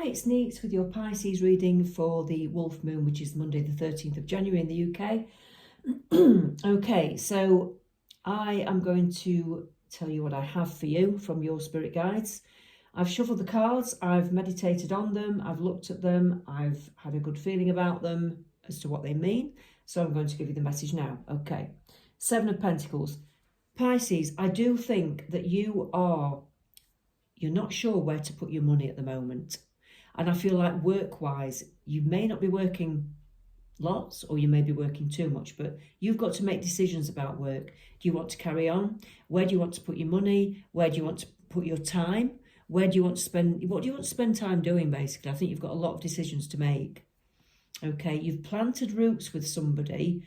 Hi, it's Neets with your Pisces reading for the Wolf Moon, which is Monday the 13th of January in the UK. Okay, so I am going to tell you what I have for you from your spirit guides. I've shuffled the cards, I've meditated on them, I've looked at them, I've had a good feeling about them as to what they mean. So I'm going to give you the message now. Okay, Seven of Pentacles. Pisces, I do think that you're not sure where to put your money at the moment. And I feel like work-wise, you may not be working lots or you may be working too much, but you've got to make decisions about work. Do you want to carry on? Where do you want to put your money? Where do you want to put your time? Where do you want to spend, what do you want to spend time doing, basically? I think you've got a lot of decisions to make. Okay, you've planted roots with somebody.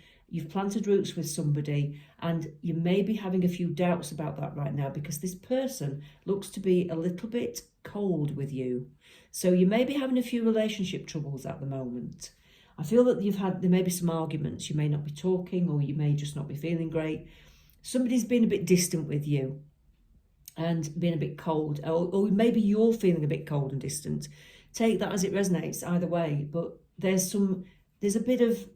And you may be having a few doubts about that right now because this person looks to be a little bit cold with you. So you may be having a few relationship troubles at the moment. I feel that there may be some arguments. You may not be talking, or you may just not be feeling great. Somebody's been a bit distant with you and been a bit cold, or maybe you're feeling a bit cold and distant. Take that as it resonates either way, but there's a bit of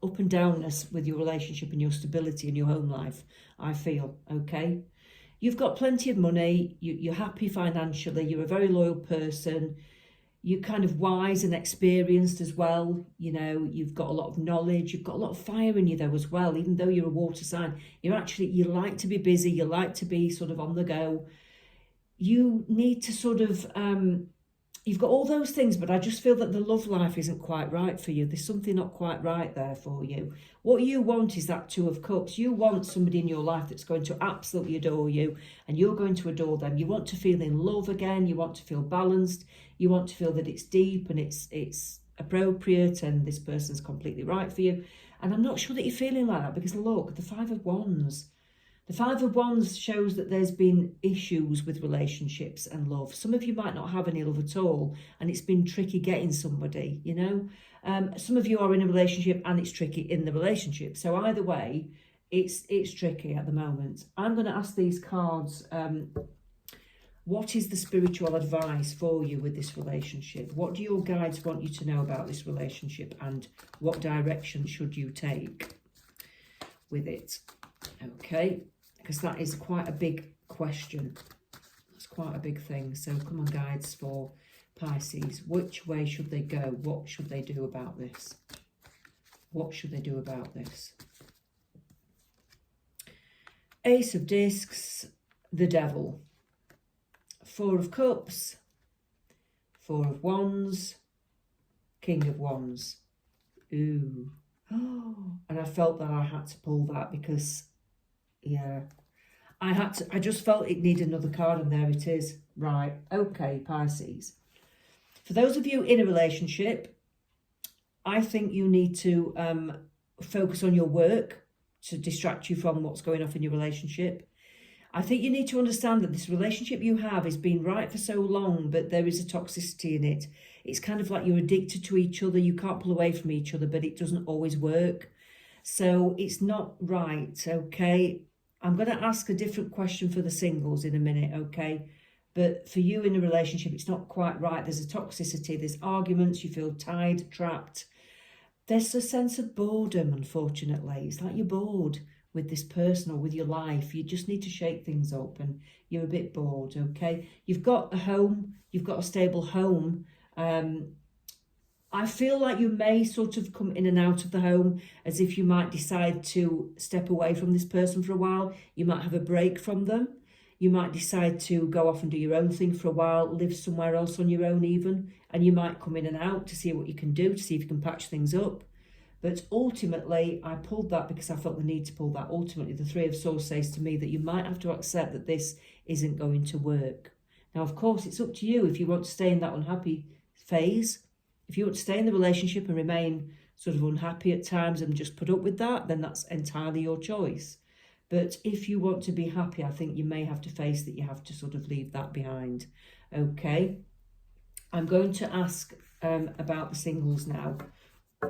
up and downness with your relationship and your stability in your home life, I feel, okay? You've got plenty of money, you're happy financially, you're a very loyal person, you're kind of wise and experienced as well, you know, you've got a lot of knowledge, you've got a lot of fire in you though as well, even though you're a water sign. You like to be busy, you like to be sort of on the go. You need to sort of, you've got all those things, but I just feel that the love life isn't quite right for you. There's something not quite right there for you. What you want is that Two of Cups. You want somebody in your life that's going to absolutely adore you, and you're going to adore them. You want to feel in love again. You want to feel balanced. You want to feel that it's deep and it's appropriate and this person's completely right for you. And I'm not sure that you're feeling like that because look, the Five of Wands. The Five of Wands shows that there's been issues with relationships and love. Some of you might not have any love at all, and it's been tricky getting somebody, you know. Some of you are in a relationship and it's tricky in the relationship. So either way, it's tricky at the moment. I'm going to ask these cards, what is the spiritual advice for you with this relationship? What do your guides want you to know about this relationship, and what direction should you take with it? Okay. Because that is quite a big question. That's quite a big thing. So come on, guides, for Pisces. Which way should they go? What should they do about this? What should they do about this? Ace of Discs, the Devil. Four of Cups, Four of Wands, King of Wands. Ooh. Oh, and I felt that I had to pull that because... yeah, I just felt it needed another card, and there it is. Right, okay, Pisces. For those of you in a relationship, I think you need to focus on your work to distract you from what's going on in your relationship. I think you need to understand that this relationship you have has been right for so long, but there is a toxicity in it. It's kind of like you're addicted to each other. You can't pull away from each other, but it doesn't always work. So it's not right, okay? I'm going to ask a different question for the singles in a minute, okay? But for you in a relationship, it's not quite right. There's a toxicity, there's arguments, you feel tied, trapped. There's a sense of boredom, unfortunately. It's like you're bored with this person or with your life. You just need to shake things up and you're a bit bored, okay? You've got a home, you've got a stable home. I feel like you may sort of come in and out of the home as if you might decide to step away from this person for a while. You might have a break from them. You might decide to go off and do your own thing for a while, live somewhere else on your own even, and you might come in and out to see what you can do, to see if you can patch things up. But ultimately, I pulled that because I felt the need to pull that. Ultimately, the Three of Swords says to me that you might have to accept that this isn't going to work. Now, of course, it's up to you if you want to stay in that unhappy phase. If you want to stay in the relationship and remain sort of unhappy at times and just put up with that, then that's entirely your choice. But if you want to be happy, I think you may have to face that you have to sort of leave that behind. Okay. I'm going to ask about the singles now,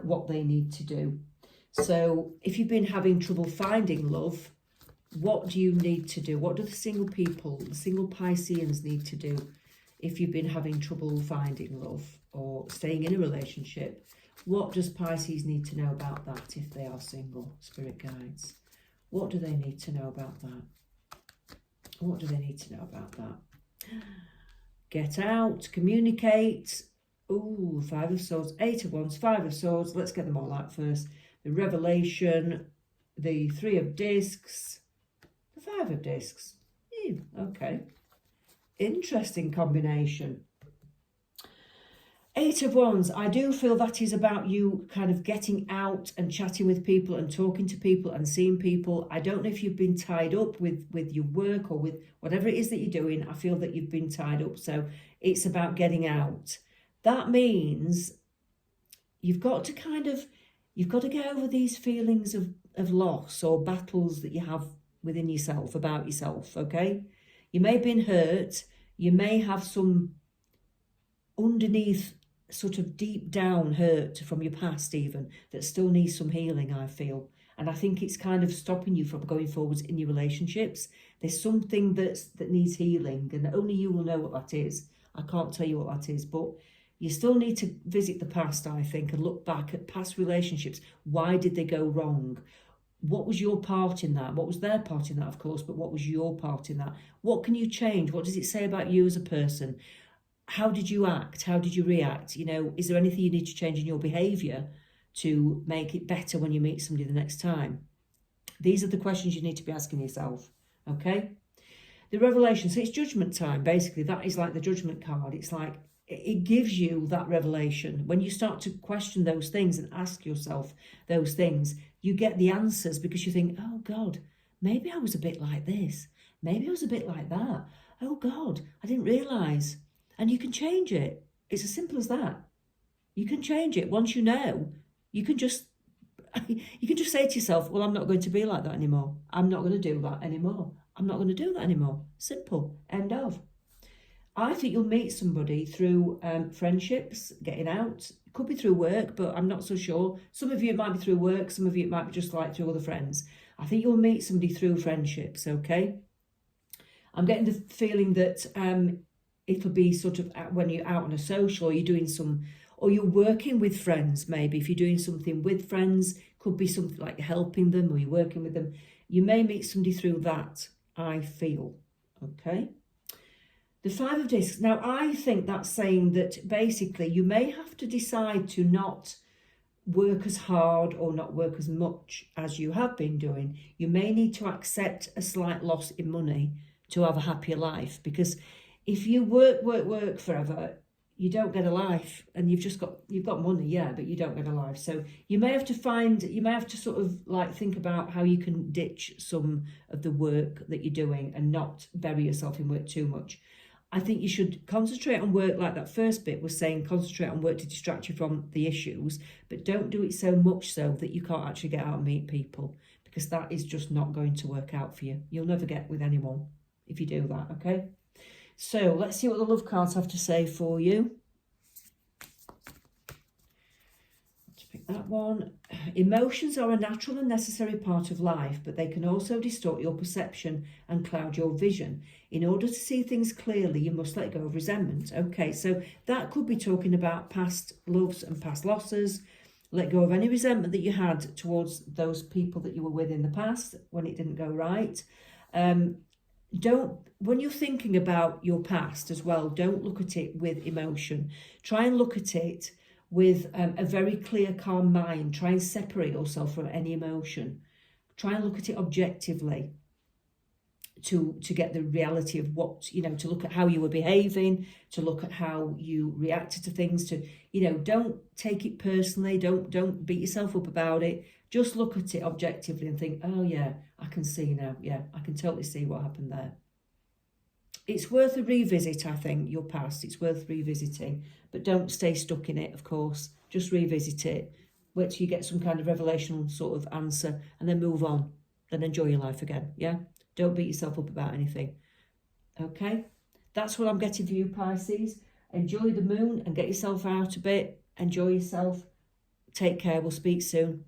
what they need to do. So if you've been having trouble finding love, what do you need to do? What do the single people, the single Pisceans need to do if you've been having trouble finding love or staying in a relationship. What does Pisces need to know about that if they are single, Spirit Guides? What do they need to know about that? What do they need to know about that? Get out, communicate. Ooh, 5 of Swords, 8 of Wands, 5 of Swords. Let's get them all out first. The Revelation, the 3 of Discs, the 5 of Discs. Okay. Interesting combination. 8 of Wands, I do feel that is about you kind of getting out and chatting with people and talking to people and seeing people. I don't know if you've been tied up with your work or with whatever it is that you're doing. I feel that you've been tied up. So it's about getting out. That means you've got to get over these feelings of loss or battles that you have within yourself, about yourself, okay? You may have been hurt. You may have some underneath sort of deep down hurt from your past even that still needs some healing, I feel. And I think it's kind of stopping you from going forwards in your relationships. There's something that needs healing, and only you will know what that is. I can't tell you what that is, but you still need to visit the past, I think, and look back at past relationships. Why did they go wrong? What was your part in that? What was their part in that, of course, but what was your part in that? What can you change? What does it say about you as a person? How did you act? How did you react? You know, is there anything you need to change in your behaviour to make it better when you meet somebody the next time? These are the questions you need to be asking yourself, okay? The Revelation, so it's judgment time, basically. That is like the judgment card. It's like, it gives you that revelation. When you start to question those things and ask yourself those things, you get the answers because you think, oh God, maybe I was a bit like this. Maybe I was a bit like that. Oh God, I didn't realise. And you can change it. It's as simple as that. You can change it. Once you know, you can just say to yourself, well, I'm not going to be like that anymore. I'm not going to do that anymore. I'm not going to do that anymore. Simple. End of. I think you'll meet somebody through friendships, getting out. It could be through work, but I'm not so sure. Some of you, it might be through work. Some of you, it might be just like through other friends. I think you'll meet somebody through friendships, okay? I'm getting the feeling that it'll be sort of when you're out on a social, or you're doing or you're working with friends, maybe. If you're doing something with friends, could be something like helping them or you're working with them. You may meet somebody through that, I feel, okay? The 5 of Discs. Now, I think that's saying that basically you may have to decide to not work as hard or not work as much as you have been doing. You may need to accept a slight loss in money to have a happier life, because if you work forever, you don't get a life, and you've got money, yeah, but you don't get a life. So you may have to sort of like think about how you can ditch some of the work that you're doing and not bury yourself in work too much. I think you should concentrate on work, like that first bit was saying, concentrate on work to distract you from the issues, but don't do it so much so that you can't actually get out and meet people, because that is just not going to work out for you. You'll never get with anyone if you do that, okay? So let's see what the love cards have to say for you. Let's pick that one. Emotions are a natural and necessary part of life, but they can also distort your perception and cloud your vision. In order to see things clearly, you must let go of resentment. Okay, so that could be talking about past loves and past losses. Let go of any resentment that you had towards those people that you were with in the past when it didn't go right. When you're thinking about your past as well, don't look at it with emotion. Try and look at it with a very clear, calm mind. Try and separate yourself from any emotion. Try and look at it objectively to get the reality of what, to look at how you were behaving, to look at how you reacted to things, don't take it personally, don't beat yourself up about it. Just look at it objectively and think, oh yeah, I can see now. Yeah, I can totally see what happened there. It's worth a revisit, I think, your past. It's worth revisiting, but don't stay stuck in it, of course. Just revisit it. Wait till you get some kind of revelational sort of answer and then move on. Then enjoy your life again, yeah? Don't beat yourself up about anything, okay? That's what I'm getting for you, Pisces. Enjoy the moon and get yourself out a bit. Enjoy yourself. Take care. We'll speak soon.